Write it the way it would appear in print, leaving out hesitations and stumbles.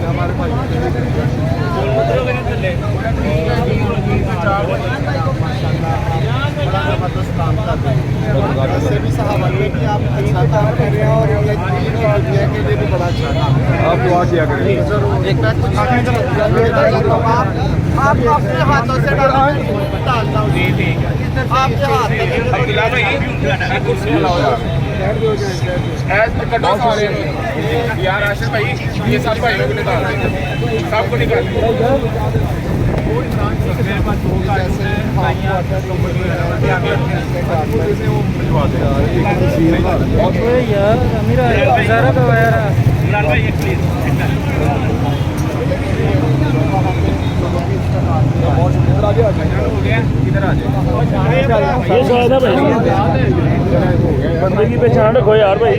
हमारे भाई बड़ा जबरदस्त काम कर रहे हैं। वैसे भी सहाबत में भी आप अच्छा काम कर रहे हैं और ये दीन और दुनिया के लिए भी बड़ा अच्छा काम है। आप दुआ किया करें। आप अपने हाथों से डालना आपके हाथ यार आशिर भाई ये सब भाइयों को निकाल देंगे, सबको निकाल यार मेरा गुजारा तो यार इधर आ जाए ये शायद है भाई बंदे की पहचान रखो यार भाई।